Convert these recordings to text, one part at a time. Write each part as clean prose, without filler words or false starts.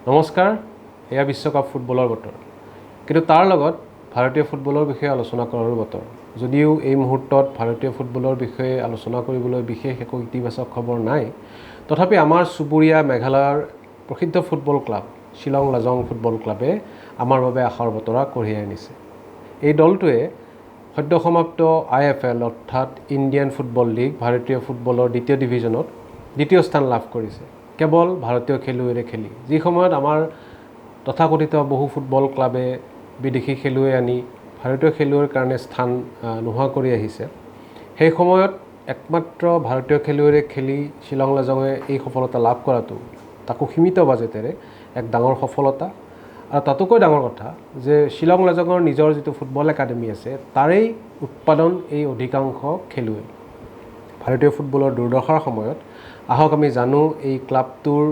নমস্কাৰ, এয়া বিশ্বকাপ ফুটবলৰ বতৰ। কিন্তু তাৰ লগত ভাৰতীয় ফুটবলৰ বিষয়ে আলোচনা কৰাৰো বতৰ। যদিও এই মুহূৰ্তত ভাৰতীয় ফুটবলৰ বিষয়ে আলোচনা কৰিবলৈ বিশেষ একো ইতিবাচক খবৰ নাই, তথাপি আমাৰ চুবুৰীয়া মেঘালয়ৰ প্ৰসিদ্ধ football club Shillong Lajong football ক্লাবে আমাৰ বাবে আশাৰ বতৰা কঢ়িয়াই আনিছে। এই দলটোৱে সদ্য সমাপ্ত IFL অৰ্থাৎ ইণ্ডিয়ান ফুটবল লীগ ভাৰতীয় ফুটবলৰ দ্বিতীয় ডিভিজনত দ্বিতীয় স্থান লাভ কৰিছে, কেৱল ভাৰতীয় খেলুৱৈৰে খেলি। যি সময়ত আমাৰ তথাকথিত বহু ফুটবল ক্লাবে বিদেশী খেলুৱৈ আনি ভাৰতীয় খেলুৱৈৰ কাৰণে স্থান নোহোৱা কৰি আহিছে, সেই সময়ত একমাত্ৰ ভাৰতীয় খেলুৱৈৰে খেলি শ্বিলং লাজঙে এই সফলতা লাভ কৰাটো, তাকো সীমিত বাজেটেৰে, এক ডাঙৰ সফলতা। আৰু তাতোকৈ ডাঙৰ কথা যে শ্বিলং লাজঙৰ নিজৰ যিটো ফুটবল একাডেমি আছে, তাৰেই উৎপাদন এই অধিকাংশ খেলুৱৈ। ভাৰতীয় ফুটবলৰ দুৰ্দশাৰ সময়ত আহক আমি জানো এই ক্লাবটোৰ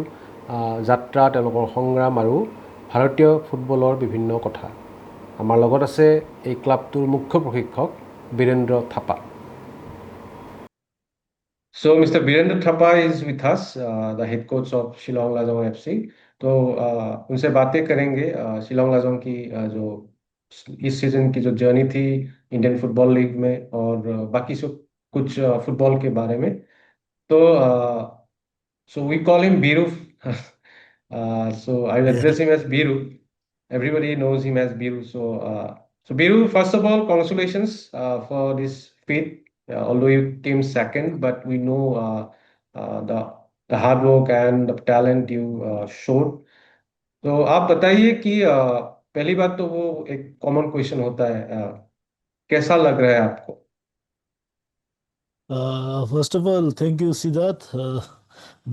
যাত্ৰা, তেওঁলোকৰ সংগ্ৰাম আৰু ভাৰতীয় ফুটবলৰ বিভিন্ন কথা। আমাৰ লগত আছে এই ক্লাবটোৰ মুখ্য প্ৰশিক্ষক Birendra Thapa. So, Mr. Virendra Thapa is with us, the head coach of Shillong Lajong FC. तो उनसे बातें करेंगे शिलोंग लाजोंग की जो इस सीजन की जो जर्नी थी इंडियन फुटबॉल लीग में, और बाकी सब कुछ फुटबॉल के बारे में। तो so we call him Biru. So I will address him as Biru. Everybody knows him as Biru. So Biru, first of all, congratulations for this feat. Although you came second, but we know the hard work and the talent you showed. तो आप बताइए कि पहली बात तो वो एक common question होता है, कैसा लग रहा है आपको? First of all, thank you, Siddharth.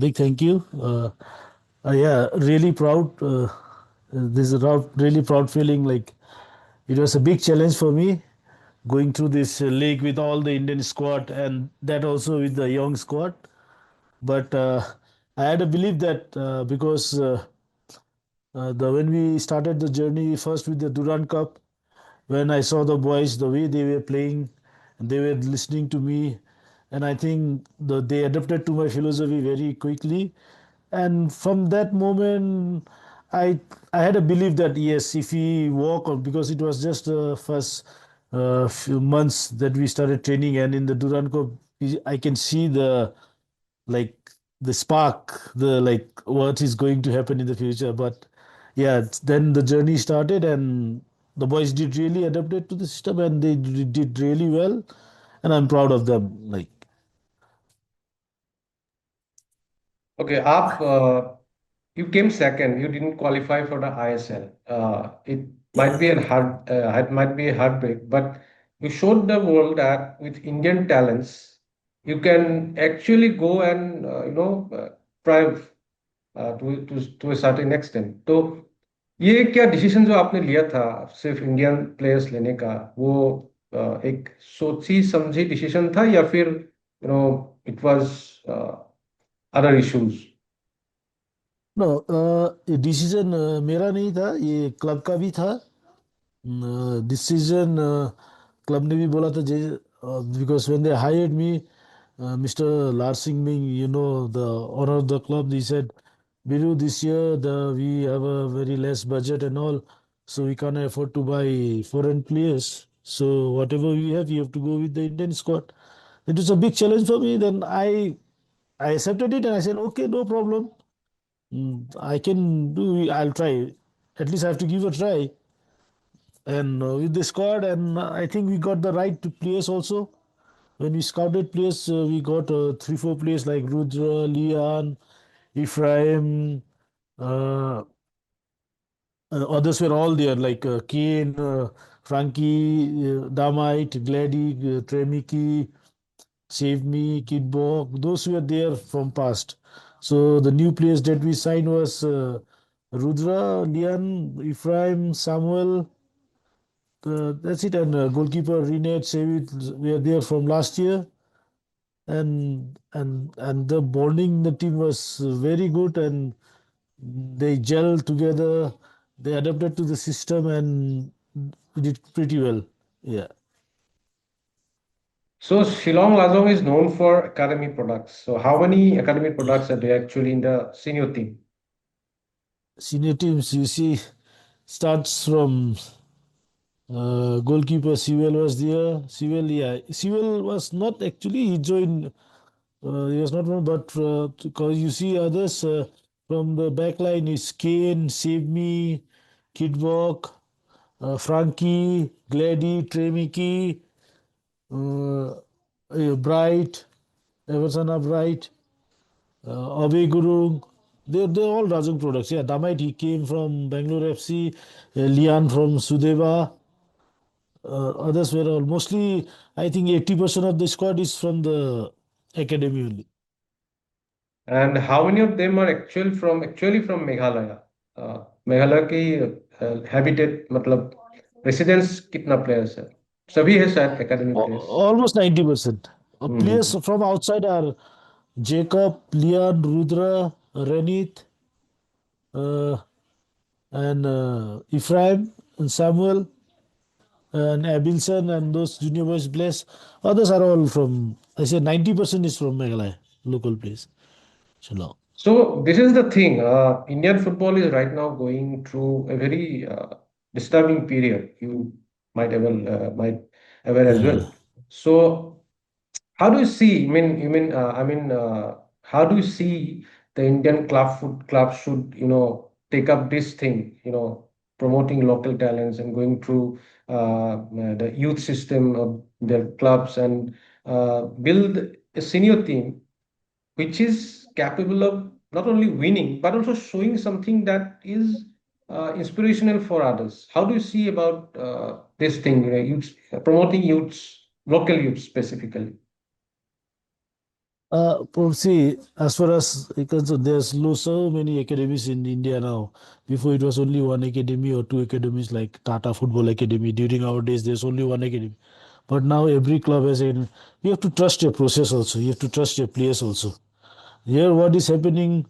Big thank you. Yeah, really proud. This is a really proud feeling. Like it was a big challenge for me going through this league with all the Indian squad and that also with the young squad. But I had a belief that because the when we started the journey first with the Durand Cup, when I saw the boys, the way they were playing, and they were listening to me, and I think they adapted to my philosophy very quickly. And from that moment, I had a belief that yes, if we walk on, because it was just the first few months that we started training, and in the Durand Cup, I can see the like the spark, the like what is going to happen in the future. But yeah, then the journey started, and the boys did really adapted to the system, and they did really well, and I'm proud of them. Like Okay, आप you came second. You didn't qualify for the ISL. It might be yeah, it might be a heartbreak, but you showed the world that with Indian talents, you can actually go and thrive to a certain extent. तो ये क्या decision जो आपने लिया था सिर्फ Indian players लेने का, वो एक सोची समझी डिसीजन था, या फिर it was other issues? no, ये डिसीजन मेरा नहीं था, ये क्लब का भी था डिसीजन। क्लब ने भी बोला था because when they hired me, Mr. Larsing Ming, the owner of the club, he said, Biru, this year we have a very less budget and all, so we can't afford to buy foreign players. So whatever we have, you have to go with the Indian squad. It was a big challenge for me. Then I accepted it and I said, okay, no problem. I can do. I'll try. At least I have to give a try. And with the squad, and I think we got the right players also. When we scouted players, we got 3, 4 players like Rudra, Lian, Ephraim. Uh, Others were all there, like Kane, Frankie, Damite, Glady, Tremiki, Save Me, Kidbok. Those were there from past. So the new players that we signed was Rudra, Lian, Ephraim, Samuel. That's it. And goalkeeper Renate Savit were there from last year. And the bonding in the team was very good, and they gelled together. They adapted to the system and did pretty well. Yeah. So Shillong Lazong is known for academy products. So how many academy products are there actually in the senior team? Senior teams, you see, starts from goalkeeper Sewell was there. Sewell, yeah, Sewell was not actually, he joined. He was not one, but because you see others from the back line is Kane, Save Me, Kidwalk, Frankie, Glady, Tremiki, Bright, Everson Bright, Abhay Gurung. They're all Rajang products. Yeah, Damait, he came from Bangalore FC, Lian from Sudeva. Others were all mostly, I think 80% of the squad is from the academy only. And how many of them are actually from Meghalaya? Meghalaya की habitat मतलब residence कितना players है? सभी है शायद academy players. Almost 90%. Players hmm. from outside are Jacob, Leon, Rudra, Renit, uh, and Ephraim, and Samuel, and Abilson, and those junior boys, Bless. Others are all from, I say 90% is from Meghalaya, local place. Shillong. So this is the thing. Indian football is right now going through a very disturbing period. You might aware as Yeah. well. So how do you see? How do you see the Indian club should take up this thing? Promoting local talents and going through the youth system of their clubs and build a senior team which is capable of not only winning but also showing something that is inspirational for others. How do you see about this thing, youths, promoting youths, local youths specifically? See, as far as concerned, there's so many academies in India now. Before it was only one academy or two academies like Tata Football Academy. During our days, there's only one academy. But now every club has a. You have to trust your process also. You have to trust your players also. Here, what is happening?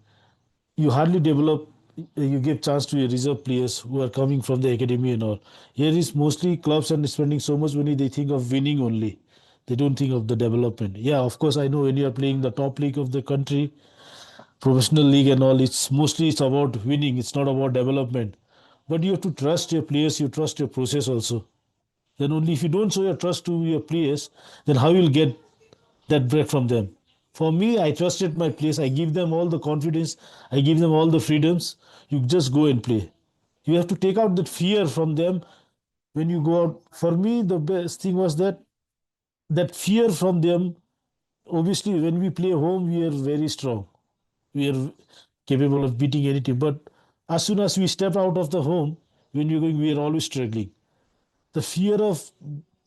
You hardly develop. You give chance to your reserve players who are coming from the academy and all. Here is mostly clubs and spending so much money. They think of winning only. They don't think of the development. Yeah, of course, I know when you are playing the top league of the country, professional league and all, it's about winning. It's not about development. But you have to trust your players. You trust your process also. Then only if you don't show your trust to your players, then how you'll get that bread from them. For me, I trusted my players. I give them all the confidence. I give them all the freedoms. You just go and play. You have to take out that fear from them when you go out. For me, the best thing was that fear from them. Obviously, when we play home, we are very strong. We are capable of beating any team. But as soon as we step out of the home, when we're going, we are always struggling. The fear of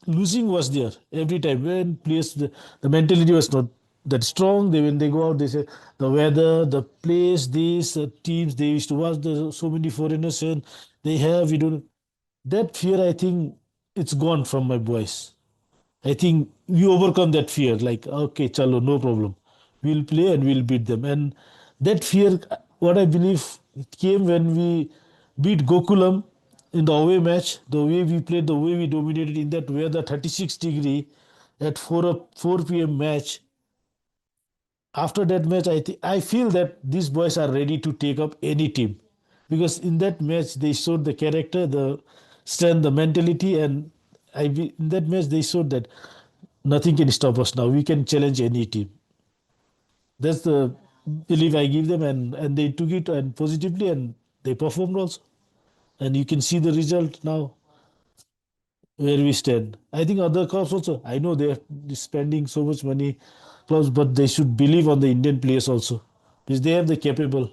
losing was there every time. When players, the mentality was not that strong. When they go out, they say the weather, the place, these teams they used to watch. So many foreigners and they have. We don't. That fear, I think, it's gone from my boys. I think we overcome that fear. Like, okay, chalo, no problem. We'll play and we'll beat them. And that fear, what I believe, it came when we beat Gokulam in the away match. The way we played, the way we dominated in that weather, 36-degree at 4 p.m. match. After that match, I feel that these boys are ready to take up any team because in that match they showed the character, the strength, the mentality, and in that match they showed that nothing can stop us now. We can challenge any team. That's the belief I give them, and they took it and positively, and they performed also. And you can see the result now where we stand. I think other clubs also. I know they are spending so much money, clubs, but they should believe on the Indian players also, because they have the capable.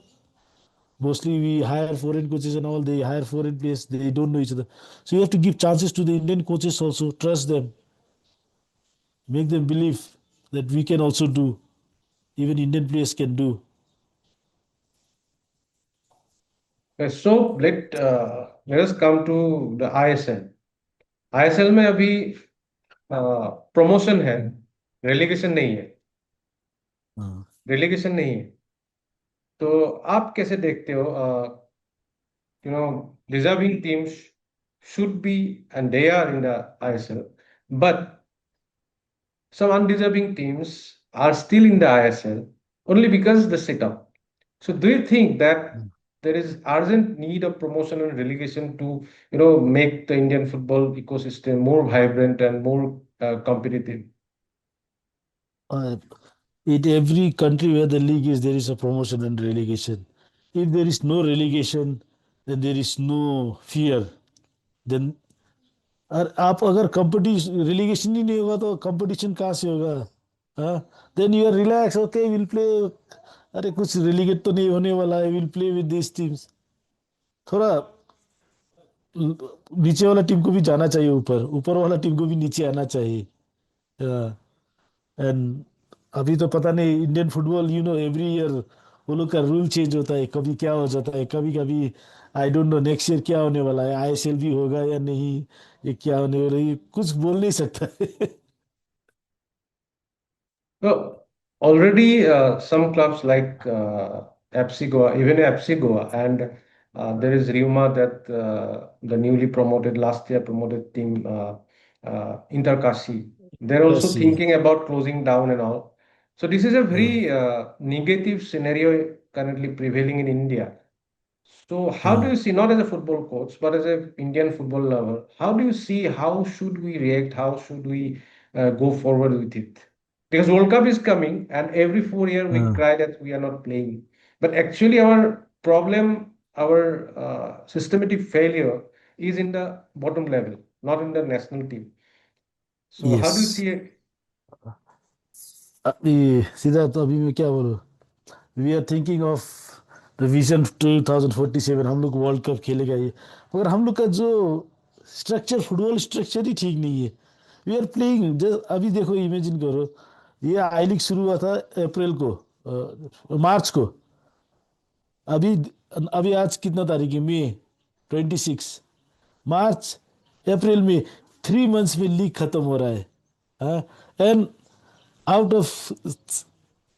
Mostly we hire foreign coaches and all. They hire foreign players. They don't know each other. So you have to give chances to the Indian coaches also. Trust them. Make them believe that we can also do. Even Indian players can do. So let us come to the ISL. ISL में अभी promotion है, relegation नहीं है। हाँ. Relegation नहीं है, तो आप कैसे देखते हो? Deserving teams should be, and they are in the ISL, but some undeserving teams are still in the ISL only because the setup. So do you think that there is urgent need of promotion and relegation to, make the Indian football ecosystem more vibrant and more competitive. Uh, in every country where the league is, there is a promotion and relegation. If there is no relegation, then there is no fear. Then और आप अगर competition relegation ही नहीं होगा तो competition कहाँ से होगा? हाँ, then you are relax, okay will play. अरे कुछ रिलीगेट तो नहीं होने वाला है, will play with this teams. थोड़ा नीचे वाला टीम को भी जाना चाहिए, ऊपर ऊपर वाला टीम को भी नीचे आना चाहिए। एंड अभी तो पता नहीं इंडियन फुटबॉल, एवरी ईयर वो लोग का रूल चेंज होता है, कभी क्या हो जाता है, कभी कभी आई डोंट नो नेक्स्ट ईयर क्या होने वाला है, आईएसएल भी होगा या नहीं, ये क्या होने वाला है, ये कुछ बोल नहीं सकता है। So already some clubs like FC Goa, even FC Goa, and there is rumor that the newly promoted last year promoted team Interkasi, they're also कैसी? thinking about closing down and all. So this is a हाँ, very negative scenario currently prevailing in India. So how do हाँ, you see, not as a football coach, but as a Indian football lover, how do you see how should we react? How should we go forward with it? Because World Cup is coming, and every 4 year we हाँ, cry that we are not playing. But actually, our problem, our systematic failure, is in the bottom level, not in the national team. So how do you yes. see it? अभी सीधा तो अभी मैं क्या बोलूँ, we are thinking of the vision 2047, हम लोग world cup खेलेगा ये, मगर हम लोग का जो स्ट्रक्चर, फुटबॉल स्ट्रक्चर ही ठीक नहीं है। वी आर प्लेइंग, अभी देखो, इमेजिन करो, ये आई लीग शुरू हुआ था अप्रैल को, मार्च को। अभी अभी आज कितना तारीख है? मई 26, मार्च, अप्रैल में 3 मंथ्स में लीग खत्म हो रहा है। हाँ, एंड आउट ऑफ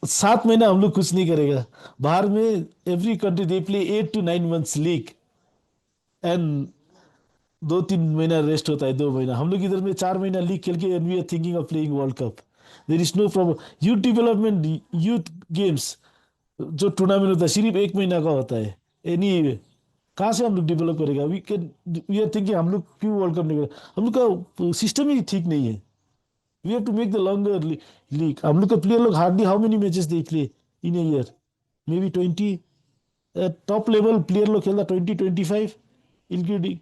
7 महीना हम लोग कुछ नहीं करेगा। बाहर में every country they play 8 to 9 months league, and 2-3 महीना रेस्ट होता है, 2 महीना। हम लोग इधर में 4 महीना लीग खेल के, and we are thinking of playing world cup. There is no problem. Youth development, youth games जो टूर्नामेंट होता है सिर्फ 1 महीना का होता है। एनी कहाँ से हम लोग डेवलप करेगा? We can, we are thinking हम लोग क्यों वर्ल्ड कप नहीं करें? हम लोग का सिस्टम ही ठीक नहीं है। We have to make the longer league. हम लोग का प्लेयर लोग hardly how many matches they play in a year? Maybe 20। Top level player लोग खेलता 20-25, इंक्लूडिंग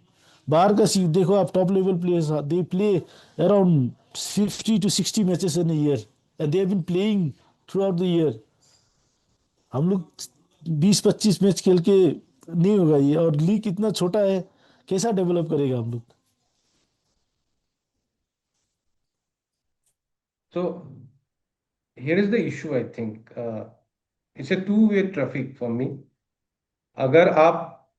बाहर का सी देखो आप, top level players they play around 50 to 60 matches in year, and they have been playing throughout the year. हम लोग 20-25 match खेल के नहीं होगा ये, और लीग इतना छोटा है, कैसा डेवलप करेगा हम लोग? So here is the issue, I think. It's a two-way traffic for me. अगर आप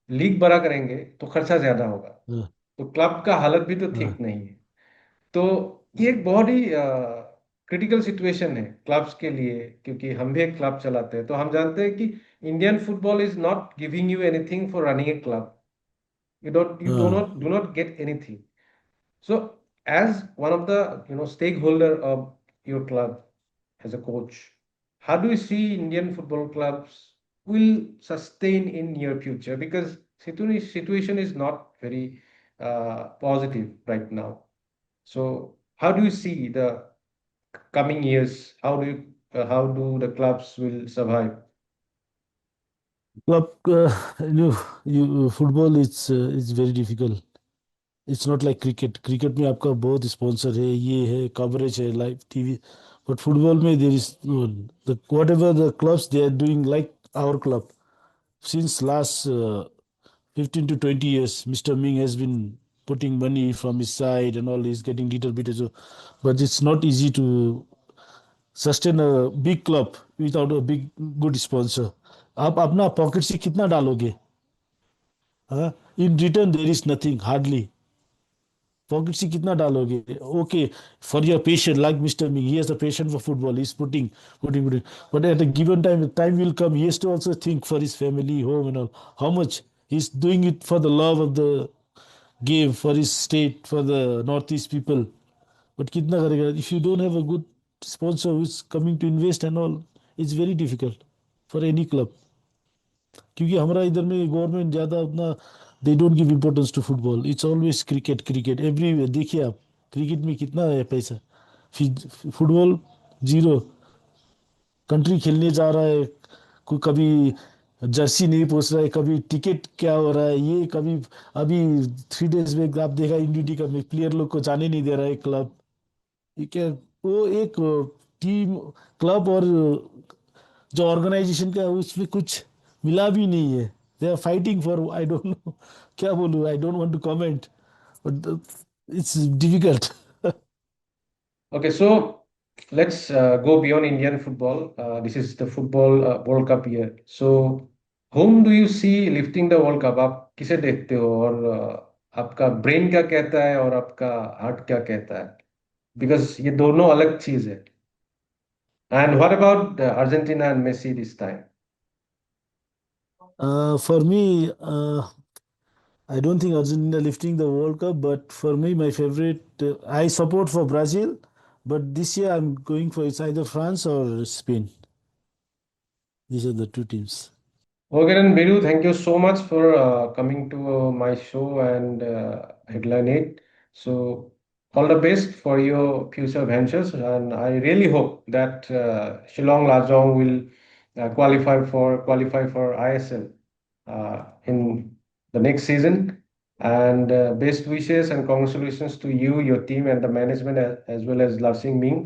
लीग बड़ा करेंगे तो खर्चा ज्यादा होगा, हाँ, तो क्लब का हालत भी तो हाँ, ठीक नहीं है। तो ये एक बहुत ही क्रिटिकल सिचुएशन है क्लब्स के लिए, क्योंकि हम भी एक क्लब चलाते हैं, तो हम जानते हैं कि Indian football is not giving you anything for running a club. You हाँ। Do not get anything. So, as one of the stakeholder of your club, as a coach, how do you see Indian football clubs will sustain in near future? Because situation is not very positive right now. So, how do you see the coming years? How do the clubs will survive? Club you football is very difficult. It's not like cricket. Cricket में आपका बहुत sponsor है, ये है, coverage है, live TV. But football में there is the whatever the clubs they are doing, like our club since last 15 to 20 years, Mr. Ming has been putting money from his side and all. He's getting little bit so, but it's not easy to sustain a big club without a big good sponsor. आप अपना pocket से कितना डालोगे? हाँ, in return there is nothing, hardly. Pocket से कितना डालोगे? Okay, for your patient, like mister Ming, he has a patient for football, he is putting, but at a given time, time will come, he has to also think for his family, home and all, how much he's doing it for the love of the game, for his state, for the northeast people, but कितना करेगा? If you don't have a good sponsor who's coming to invest and all, it's very difficult for any club. क्योंकि हमारा इधर में government ज़्यादा उतना they don't give importance to football, it's always cricket cricket every. देखिए आप cricket में कितना है पैसा, फिर फुटबॉल जीरो। कंट्री खेलने जा रहा है, कोई कभी जर्सी नहीं पहुंच रहा है, कभी टिकट क्या हो रहा है ये, कभी अभी 3 डेज में आप देखा इंडिया का प्लेयर लोग को जाने नहीं दे रहा है क्लब। ठीक है, वो एक टीम क्लब और जो ऑर्गेनाइजेशन का है, उसमें कुछ मिला भी नहीं है। They are fighting for I don't know क्या बोलूं, I don't want to comment but it's difficult. Okay, so let's go beyond Indian football. This is the football World Cup year. So, whom do you see lifting the World Cup? आप किसे देखते हो और आपका brain क्या कहता है और आपका हार्ट क्या कहता है? बिकॉज ये दोनों अलग चीज है. And what about Argentina and Messi this time? For me, I don't think Argentina lifting the World Cup, but for me, my favorite, I support for Brazil, but this year I'm going for it's either France or Spain. These are the two teams. Okay, then Biru, thank you so much for coming to my show and Headline 8. So, all the best for your future ventures, and I really hope that Shillong Lajong will qualify for ISL in the next season. And best wishes and congratulations to you, your team, and the management, as well as Larsing Ming